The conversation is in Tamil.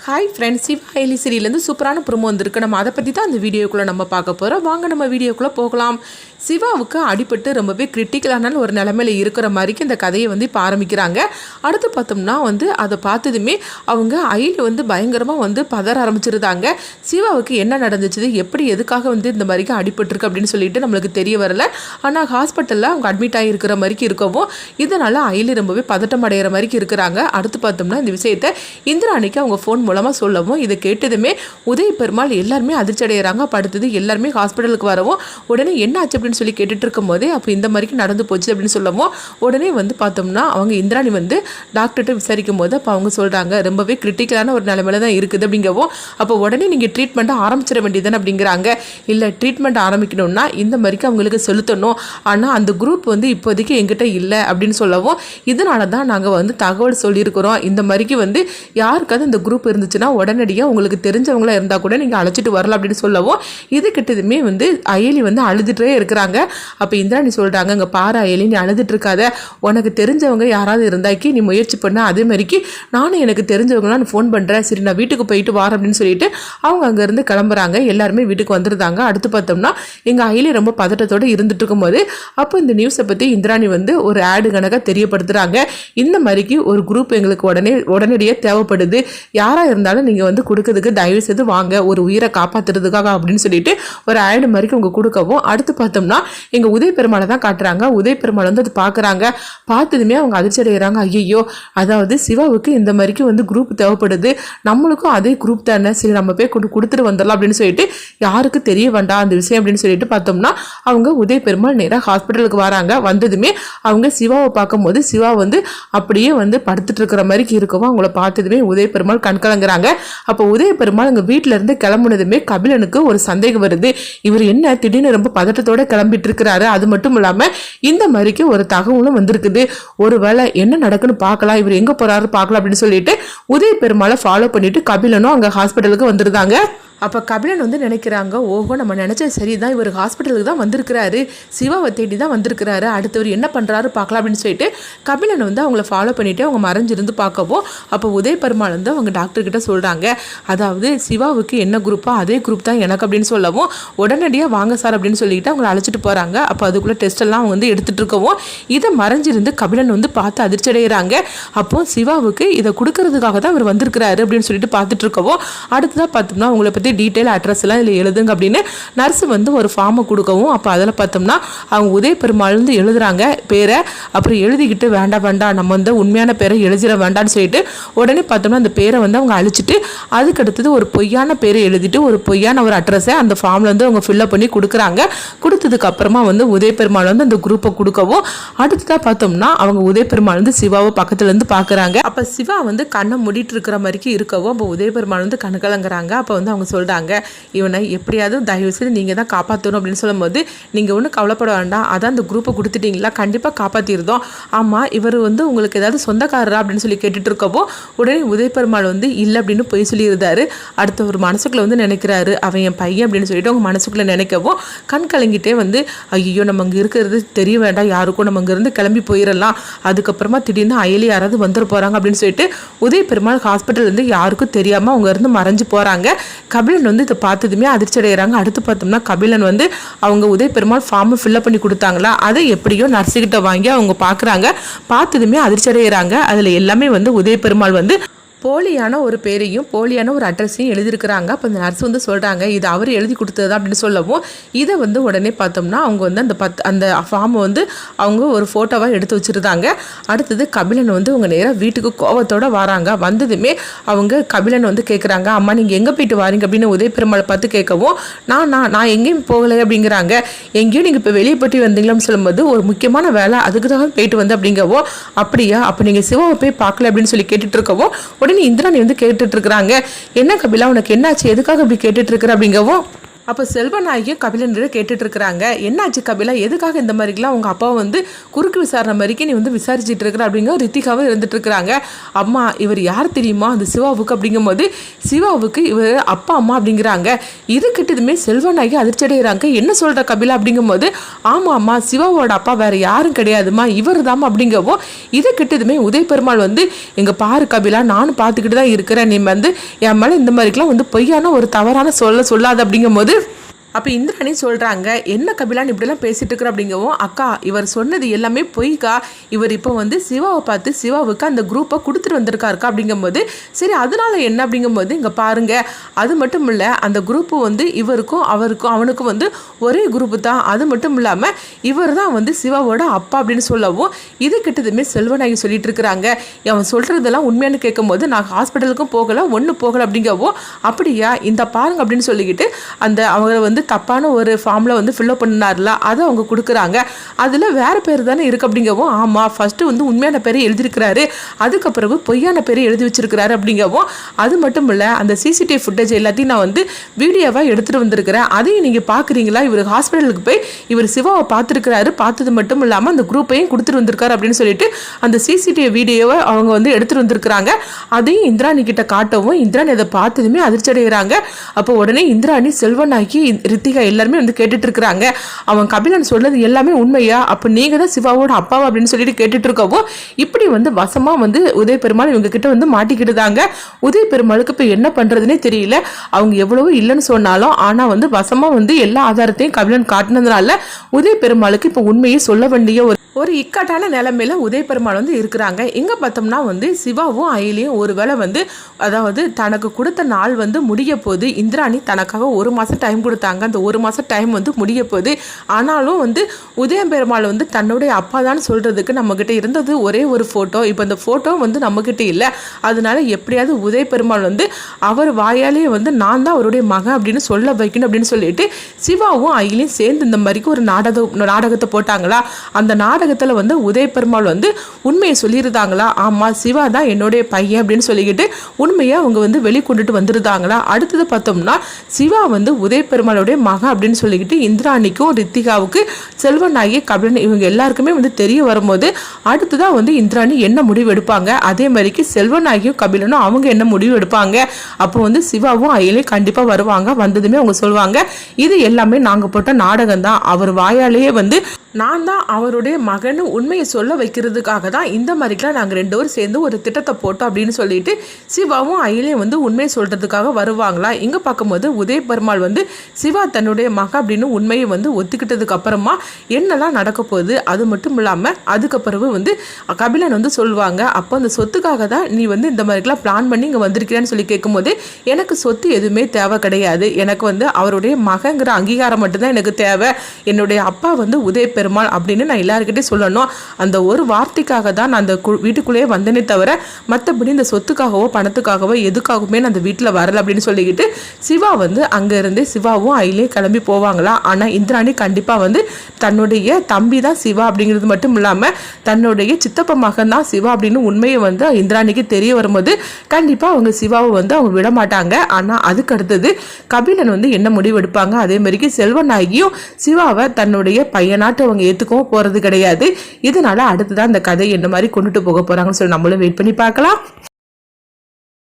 ஹாய் ஃப்ரெண்ட்ஸ், சிவா அயலி சீரியலேருந்து சூப்பரான ப்ரோமோ வந்திருக்கு. நம்ம அதை பற்றி தான் அந்த வீடியோக்குள்ளே நம்ம பார்க்க போகிறோம். வாங்க நம்ம வீடியோக்குள்ளே போகலாம். சிவாவுக்கு அடிபட்டு ரொம்பவே கிரிட்டிக்கலான ஒரு நிலைமையில் இருக்கிற மாதிரிக்கு இந்த கதையை இப்போ ஆரம்பிக்கிறாங்க. அடுத்து பார்த்தோம்னா அதை பார்த்ததுமே அவங்க அயலி பயங்கரமாக பதற ஆரம்பிச்சிருந்தாங்க. சிவாவுக்கு என்ன நடந்துச்சு, எப்படி எதுக்காக இந்த மாதிரிக்கு அடிபட்டுருக்கு அப்படின்னு சொல்லிட்டு நம்மளுக்கு தெரிய வரல. ஆனால் ஹாஸ்பிட்டலில் அவங்க அட்மிட் ஆகிருக்கிற மாதிரிக்கு இருக்கவும் இதனால் அயலி ரொம்பவே பதட்டம் அடைகிற மாதிரிக்கு இருக்கிறாங்க. அடுத்து பார்த்தோம்னா இந்த விஷயத்தை இந்திராணிக்கு அவங்க ஃபோன் மூலமாக சொல்லவும் இதை கேட்டதுமே உதய பெருமாள் எல்லாருமே அதிர்ச்சி அடைகிறாங்க. படுத்தது எல்லாருமே ஹாஸ்பிட்டலுக்கு வரவும் உடனே என்ன ஆச்சு அப்படின்னு சொல்லி கேட்டுட்டு இருக்கும் போதே அப்போ இந்த மாதிரிக்கு நடந்து போச்சு அப்படின்னு சொல்லவும் உடனே பார்த்தோம்னா அவங்க இந்திராணி டாக்டர்கிட்ட விசாரிக்கும் போது அப்போ அவங்க சொல்கிறாங்க ரொம்பவே கிரிட்டிக்கலான ஒரு நிலைமையில தான் இருக்குது அப்படிங்கவும் அப்போ உடனே நீங்கள் ட்ரீட்மெண்ட்டை ஆரம்பிச்சிட வேண்டியதுன்னு அப்படிங்கிறாங்க. இல்லை, ட்ரீட்மெண்ட் ஆரம்பிக்கணும்னா இந்த மாதிரிக்கு அவங்களுக்கு செலுத்தணும், ஆனால் அந்த குரூப் இப்போதைக்கு எங்கிட்ட இல்லை அப்படின்னு சொல்லவும் இதனால தான் நாங்கள் தகவல் சொல்லியிருக்கிறோம். இந்த மாதிரிக்கு யாருக்காவது இந்த குரூப் இருந்துச்சுன்னா உடனடியாக உங்களுக்கு தெரிஞ்சவங்களா இருந்தால் கூட நீங்கள் அழைச்சிட்டு வரலாம் அப்படின்னு சொல்லவும் இது கிட்டதுமே அயலி அழுதுகிட்டே இருக்கிறாங்க. அப்போ இந்திராணி சொல்கிறாங்க, அங்கே பாரு அயலி, நீ அழுதுட்டு இருக்காத, உனக்கு தெரிஞ்சவங்க யாராவது இருந்தாக்கி நீ முயற்சி பண்ண, அதே மாதிரிக்கு நானும் எனக்கு தெரிஞ்சவங்களாம் நான் ஃபோன் பண்ணுறேன், சரி நான் வீட்டுக்கு போயிட்டு வரேன் அப்படின்னு சொல்லிட்டு அவங்க அங்கேருந்து கிளம்புறாங்க. எல்லாருமே வீட்டுக்கு வந்துருந்தாங்க. அடுத்து பார்த்தோம்னா எங்கள் அயலி ரொம்ப பதட்டத்தோடு இருந்துட்டு இருக்கும்போது அப்போ இந்த நியூஸை பற்றி இந்திராணி ஒரு ஆடு கணக்காக தெரியப்படுத்துகிறாங்க. இந்த மாதிரிக்கு ஒரு குரூப் எங்களுக்கு உடனடியாக தேவைப்படுது, யாராக இருந்தாலும் நீங்கள் கொடுக்கறதுக்கு தயவு செய்து வாங்க, ஒரு உயிரை காப்பாற்றுறதுக்காக அப்படின்னு சொல்லிட்டு ஒரு ஆடு மாதிரிக்கு அவங்க கொடுக்கவும் அடுத்து பார்த்தோம்னா எங்கள் உதய பெருமாளை தான் காட்டுறாங்க. உதய பெருமாள் அது பார்க்குறாங்க. பார்த்ததுமே அவங்க அதிர்ச்சி அடைகிறாங்க. ஐயோ, அதாவது சிவாவுக்கு இந்த மாதிரிக்கு குரூப் தேவைப்படுது, நம்மளுக்கும் அதே குரூப் தானே, சரி நம்ம போய் கொடுத்துட்டு வந்துடலாம் அப்படின்னு சொல்லிட்டு யாருக்கு தெரிய வேண்டாம் அந்த விஷயம் அப்படின்னு சொல்லிட்டு பார்த்தோம்னா அவங்க உதய பெருமாள் நேராக ஹாஸ்பிட்டலுக்கு வராங்க. வந்ததுமே அவங்க சிவாவை பார்க்கும்போது சிவா அப்படியே படுத்துட்டு இருக்கிற மாதிரிக்கு இருக்கவும் அவங்கள பார்த்ததுமே உதய பெருமாள் கண்கலங்குறாங்க. அப்போ உதய பெருமாள் எங்கள் வீட்டில இருந்து கிளம்புனதுமே கபிலனுக்கு ஒரு சந்தேகம் வருது, இவர் என்ன திடீர்னு ரொம்ப பதட்டத்தோட கிளம்பிட்டு இருக்கிறாரு, அது மட்டும் இல்லாம இந்த மாதிரிக்கு ஒரு தகவலும் வந்திருக்குது, ஒருவேளை என்ன நடக்குன்னு பார்க்கலாம், இவர் எங்க போறாரு பார்க்கலாம் அப்படின்னு சொல்லிட்டு உதய பெருமாளை ஃபாலோ பண்ணிட்டு கபிலனும் அங்க ஹாஸ்பிட்டலுக்கு வந்துருந்தாங்க. அப்போ கபிலன் நினைக்கிறாங்க, ஓஹோ நம்ம நினச்சது சரிதான், இவர் ஹாஸ்பிட்டலுக்கு தான் வந்திருக்கிறாரு, சிவாவை தேடி தான் வந்திருக்கிறாரு, அடுத்தவர் என்ன பண்ணுறாரு பார்க்கலாம் அப்படின்னு சொல்லிட்டு கபிலன் அவங்கள ஃபாலோ பண்ணிவிட்டு அவங்க மறைஞ்சிருந்து பார்க்கவும் அப்போ உதய பெருமாள் அவங்க டாக்டர்கிட்ட சொல்கிறாங்க, அதாவது சிவாவுக்கு என்ன குரூப்போ அதே குரூப் தான் எனக்கு அப்படின்னு சொல்லவும் உடனடியாக வாங்க சார் அப்படின்னு சொல்லிட்டு அவங்களை அழைச்சிட்டு போகிறாங்க. அப்போ அதுக்குள்ளே டெஸ்ட் எல்லாம் அவங்க எடுத்துகிட்டு இருக்கவும் இதை மறைஞ்சிருந்து கபிலன் பார்த்து அதிர்ச்சி அடைகிறாங்க. அப்போ சிவாவுக்கு இதை கொடுக்கறதுக்காக தான் அவர் வந்திருக்கிறாரு அப்படின்னு சொல்லிட்டு பார்த்துட்டு இருக்கவும் அடுத்ததாக பார்த்தோம்னா அவங்கள பற்றி டீட்டெயில் அட்ரஸ் எல்லாம் இதில் எழுதுங்க அப்படின்னு நர்ஸ் ஒரு ஃபார்மை கொடுக்கவும் அப்போ அதில் பார்த்தோம்னா அவங்க உதய பெருமாள் எழுதுறாங்க பேரை. அப்புறம் எழுதிக்கிட்டு வேண்டாம் நம்ம உண்மையான பேரை எழுதிட வேண்டாம்னு சொல்லிட்டு உடனே பார்த்தோம்னா அந்த பேரை அவங்க அழிச்சிட்டு அதுக்கடுத்தது ஒரு பொய்யான பேரை எழுதிட்டு ஒரு பொய்யான ஒரு அட்ரஸை அந்த ஃபார்மில் அவங்க ஃபில்லப் பண்ணி கொடுக்குறாங்க. கொடுத்ததுக்கு அப்புறமா உதய பெருமாள் அந்த குரூப்பை கொடுக்கவும் அடுத்ததாக பார்த்தோம்னா அவங்க உதய பெருமாள் சிவாவை பக்கத்துலேருந்து பார்க்குறாங்க. அப்போ சிவா கண்ணை மூடிட்டு இருக்கிற மாதிரிக்கு இருக்கவும் அப்போ உதய பெருமாள் கண்ணு கலங்குறாங்க. அப்போ அவங்க சொல்கிறாங்க, இவனை எப்படியாவது தயவு செய்து நீங்கள் தான் காப்பாற்றணும் அப்படின்னு சொல்லும்போது நீங்கள் ஒன்றும் கவலைப்பட வேண்டாம், அதான் அந்த குரூப்பை கொடுத்துட்டீங்களா, கண்டிப்பாக காப்பாற்றிருந்தோம். ஆமாம், இவர் உங்களுக்கு ஏதாவது சொந்தக்காரரா அப்படின்னு சொல்லி கேட்டுட்டு இருக்கப்போ உடனே உதய பெருமாள் இல்லை அப்படின்னு போய் சொல்லியிருந்தாரு. அடுத்த ஒரு மனசுக்குள்ளே நினைக்கிறாரு, அவன் என் பையன் அப்படின்னு சொல்லிட்டு அவங்க மனசுக்குள்ளே நினைக்கவும் கண் கலங்கிட்டே ஐயோ நம்ம அங்கே இருக்கிறது தெரிய வேண்டாம் யாருக்கும், நம்ம அங்கேருந்து கிளம்பி போயிடலாம், அதுக்கப்புறமா திடீர்னு அயலி யாராவது வந்துட போகிறாங்க அப்படின்னு சொல்லிட்டு உதய பெருமாள் ஹாஸ்பிட்டல் யாருக்கும் தெரியாமல் அவங்க இருந்து மறைஞ்சு போகிறாங்க. கபிலன் இதை பார்த்ததுமே அதிர்ச்சி அடைகிறாங்க. அடுத்து பார்த்தோம்னா கபிலன் அவங்க உதய பெருமாள் ஃபார்மை ஃபில்லப் பண்ணி கொடுத்தாங்களா அதை எப்படியோ நர்ஸுக்கிட்ட வாங்கி அவங்க பார்க்குறாங்க. பார்த்ததுமே அதிர்ச்சி அடைகிறாங்க. அதில் எல்லாமே உதய பெருமாள் போலியான ஒரு பேரையும் போலியான ஒரு அட்ரஸையும் எழுதியிருக்கிறாங்க. அப்போ அந்த நர்ஸ் சொல்கிறாங்க, இது அவர் எழுதி கொடுத்தது அப்படின்னு சொல்லவும் இதை உடனே பார்த்தோம்னா அவங்க அந்த ஃபார்மை அவங்க ஒரு ஃபோட்டோவாக எடுத்து வச்சுருந்தாங்க. அடுத்தது கபிலன் உங்கள் நேராக வீட்டுக்கு கோவத்தோடு வராங்க. வந்ததுமே அவங்க கபிலன் கேட்குறாங்க, அம்மா நீங்கள் எங்கே போயிட்டு வாரீங்க அப்படின்னு உதய பெருமாளை பார்த்து கேட்கவும் நான் எங்கேயும் போகலை அப்படிங்கிறாங்க. எங்கேயும் நீங்கள் இப்போ வெளியே போட்டு வந்தீங்களான்னு சொல்லும்போது ஒரு முக்கியமான வேலை அதுக்கு தான் போயிட்டு அப்படிங்கவோ, அப்படியா, அப்போ நீங்கள் சிவாவை போய் பார்க்கல அப்படின்னு சொல்லி கேட்டுட்டு இருக்கவும் உடனே இந்திராணி கேட்டுட்டு இருக்கிறாங்க, என்ன கபிலா உனக்கு என்னாச்சு, எதுக்காக அப்படி கேட்டுட்டு இருக்கிற அப்படிங்கவும் அப்போ செல்வநாயகியும் கபிலன் கேட்டுட்டு இருக்கிறாங்க, என்னாச்சு கபிலா, எதுக்காக இந்த மாதிரிலாம் உங்கள் அப்பாவை வந்து குறுக்கு விசாரணை மாதிரிக்கு நீ வந்து விசாரிச்சுட்டு இருக்கிற அப்படிங்கிற ரித்திகாவும் இருந்துட்டு இருக்கிறாங்க. அம்மா இவர் யார் தெரியுமா அந்த சிவாவுக்கு அப்படிங்கும்போது, சிவாவுக்கு இவர் அப்பா அம்மா அப்படிங்கிறாங்க. இது கிட்டதுமே செல்வநாயகி அதிர்ச்சி அடைகிறாங்க. என்ன சொல்கிற கபிலா அப்படிங்கும்போது, ஆமாம் அம்மா சிவாவோட அப்பா வேறு யாரும் கிடையாதுமா, இவர் தாம்மா அப்படிங்கவும், இது கிட்டதுமே உதய பெருமாள் வந்து, எங்கள் பாரு கபிலா நானும் பார்த்துக்கிட்டு தான் இருக்கிறேன், நீ வந்து என் மேலே இந்த மாதிரிக்கெலாம் வந்து பொய்யான ஒரு தவறான சொல்லாது அப்படிங்கும்போது, அப்போ இந்திராணி சொல்கிறாங்க, என்ன கபிலான்னு இப்படிலாம் பேசிகிட்டு இருக்கிற அப்படிங்கவும், அக்கா இவர் சொன்னது எல்லாமே பொய்க்கா, இவர் இப்போ வந்து சிவாவை பார்த்து சிவாவுக்கு அந்த குரூப்பை கொடுத்துட்டு வந்திருக்காருக்கா அப்படிங்கும்போது, சரி அதனால என்ன அப்படிங்கும்போது, இங்கே பாருங்கள் அது மட்டும் இல்லை அந்த குரூப்பு வந்து இவருக்கும் அவனுக்கும் வந்து ஒரே குரூப்பு தான், அது மட்டும் இல்லாமல் இவர் தான் வந்து சிவாவோட அப்பா அப்படின்னு சொல்லவும், இது கிட்டதுமே செல்வநாயகி சொல்லிட்டு இருக்கிறாங்க. அவன் சொல்கிறதெல்லாம் உண்மையானு கேட்கும்போது, நான் ஹாஸ்பிட்டலுக்கும் போகலை ஒன்றும் போகலை அப்படிங்கவும், அப்படியா இந்த பாருங்க அப்படின்னு சொல்லிக்கிட்டு அந்த அவரை வந்து தப்பான ஒரு ஃபார்மில் வந்து ஃபில்லப் பண்ணார்ல, அதை அவங்க கொடுக்குறாங்க. அதில் வேறு பேர் தானே இருக்குது அப்படிங்கவும், ஆமாம் ஃபஸ்ட்டு வந்து உண்மையான பேரை எழுதியிருக்கிறாரு, அதுக்கப்புறம் பொய்யான பேரை எழுதி வச்சிருக்கிறாரு அப்படிங்கவும், அது மட்டும் இல்லை அந்த சிசிடிவி ஃபுட்டேஜ் எல்லாத்தையும் நான் வந்து வீடியோவாக எடுத்துகிட்டு வந்திருக்கிறேன், அதையும் நீங்கள் பார்க்குறீங்களா, இவர் ஹாஸ்பிட்டலுக்கு போய் இவர் சிவாவை பார்த்துருக்கிறாரு, பார்த்தது மட்டும் இல்லாமல் அந்த குரூப்பையும் கொடுத்துட்டு வந்திருக்காரு அப்படின்னு சொல்லிட்டு அந்த சிசிடிவி வீடியோவை அவங்க வந்து எடுத்துகிட்டு வந்திருக்கிறாங்க. அதையும் இந்திராணி கிட்ட காட்டவும், இந்திராணி அதை பார்த்ததுமே அதிர்ச்சி அடைகிறாங்க. அப்போ உடனே இந்திராணி செல்வநாயகி ரித்திகா எல்லாருமே வந்து கேட்டுட்டு இருக்கிறாங்க, அவன் கபிலன் சொன்னது எல்லாமே உண்மையா, அப்போ நீங்கள் தான் சிவாவோட அப்பாவா அப்படின்னு சொல்லிட்டு கேட்டுட்டு இருக்கவோ, இப்படி வந்து வசமாக வந்து உதய பெருமாள் இவங்க கிட்ட வந்து மாட்டிக்கிட்டுதாங்க. உதய பெருமாளுக்கு இப்போ என்ன பண்ணுறதுனே தெரியல. அவங்க எவ்வளவோ இல்லைன்னு சொன்னாலும் ஆனால் வந்து வசமாக வந்து எல்லா ஆதாரத்தையும் கபிலன் காட்டினதுனால உதய பெருமாளுக்கு இப்போ உண்மையை சொல்ல வேண்டிய ஒரு இக்கட்டான நிலைமையில உதய பெருமாள் வந்து இருக்கிறாங்க. இங்கே பார்த்தோம்னா வந்து சிவாவும் அயிலையும் ஒரு வேளை வந்து அதாவது தனக்கு கொடுத்த நாள் வந்து முடிய போது, இந்திராணி தனக்காக 1 மாதம் டைம் கொடுத்தாங்க, அந்த 1 மாதம் டைம் வந்து முடிய போகுது. ஆனாலும் வந்து உதய பெருமாள் வந்து தன்னுடைய அப்பா தான் சொல்கிறதுக்கு நம்மக்கிட்ட இருந்தது ஒரே ஒரு ஃபோட்டோ, இப்போ அந்த ஃபோட்டோ வந்து நம்மக்கிட்ட இல்லை. அதனால எப்படியாவது உதய பெருமாள் வந்து அவர் வாயாலேயே வந்து நான் தான் அவருடைய மகன் அப்படின்னு சொல்ல வைக்கணும் அப்படின்னு சொல்லிட்டு சிவாவும் அயிலையும் சேர்ந்து இந்த மாதிரிக்கு ஒரு நாடகத்தை போட்டாங்களா. அந்த நாடகத்தில் வந்து உதய பெருமாள் வந்து உண்மையை சொல்லியிருந்தாங்களா, ஆமாம் சிவா தான் என்னுடைய பையன் அப்படின்னு சொல்லிக்கிட்டு உண்மையை அவங்க வந்து வெளிக்கொண்டுட்டு வந்துருந்தாங்களா. அடுத்தது பார்த்தோம்னா சிவா வந்து உதய பெருமாளுடைய மகன் அப்படின்னு சொல்லிக்கிட்டு இந்திராணிக்கும் ரித்திகாவுக்கு செல்வநாயகி கபிலன் இவங்க எல்லாருக்குமே வந்து தெரிய வரும்போது, அடுத்ததான் வந்து இந்திராணி என்ன முடிவு எடுப்பாங்க, அதே மாதிரிக்கு செல்வநாயகியும் கபிலனும் அவங்க என்ன முடிவு எடுப்பாங்க. அப்போ வந்து சிவாவும் அயிலையும் கண்டிப்பாக வருவாங்க. வந்ததுமே அவங்க சொல்லுவாங்க, இது எல்லாமே நாங்கள் போட்ட நாடகம் தான், அவர் வாயாலேயே வந்து நான் தான் அவருடைய மகன் உண்மையை சொல்ல வைக்கிறதுக்காக தான் இந்த மாதிரிக்கெலாம் நாங்கள் 2 பேரும் சேர்ந்து ஒரு திட்டத்தை போட்டோம் அப்படின்னு சொல்லிட்டு சிவாவும் அயிலையும் வந்து உண்மையை சொல்கிறதுக்காக வருவாங்களா. இங்கே பார்க்கும்போது உதய பெருமாள் வந்து சிவா தன்னுடைய மகன் அப்படின்னு உண்மையை வந்து ஒத்துக்கிட்டதுக்கு அப்புறமா என்னெல்லாம் நடக்க போகுது, அது மட்டும் இல்லாமல் அதுக்கப்புறவு வந்து கபிலன் வந்து சொல்லுவாங்க, அப்போ அந்த சொத்துக்காக தான் நீ வந்து இந்த மாதிரிக்கெலாம் பிளான் பண்ணி இங்கே வந்திருக்கிறேன்னு சொல்லி கேட்கும்போது, எனக்கு சொத்து எதுவுமே தேவை கிடையாது, எனக்கு வந்து அவருடைய மகங்கிற அங்கீகாரம் மட்டும்தான் எனக்கு தேவை, என்னுடைய அப்பா வந்து உதய பெருமாள் அப்படின்னு நான் எல்லாருக்கிட்டே சொல்லணும், அந்த ஒரு வார்த்தைக்காக தான் நான் அந்த வீட்டுக்குள்ளேயே வந்தேனே தவிர மற்றபடி இந்த சொத்துக்காகவோ பணத்துக்காகவோ எதுக்காகவுமே நான் அந்த வீட்டில் வரலை அப்படின்னு சொல்லிக்கிட்டு சிவா வந்து அங்கேருந்து சிவாவும் அயிலையும் கிளம்பி போவாங்களா. ஆனால் இந்திராணி கண்டிப்பாக வந்து தன்னுடைய தம்பி தான் சிவா அப்படிங்கிறது மட்டும் இல்லாமல் தன்னுடைய சித்தப்ப மகன் தான் சிவா அப்படின்னு உண்மையை வந்து இந்திராணிக்கு தெரிய வரும்போது கண்டிப்பாக அவங்க சிவாவை வந்து அவங்க விட மாட்டாங்க. ஆனால் அதுக்கு அடுத்தது கபிலன் வந்து என்ன முடிவு எடுப்பாங்க, அதே மாதிரிக்கு செல்வநாயகியும் சிவாவை தன்னுடைய பையனாட்டு அவங்க ஏற்றுக்கவும் போகிறது கிடையாது. இதனால அடுத்ததான் அந்த கதை என்ன மாதிரி கொண்டுட்டு போக போகிறாங்கன்னு சொல்லி நம்மளும் வெயிட் பண்ணி பார்க்கலாம்.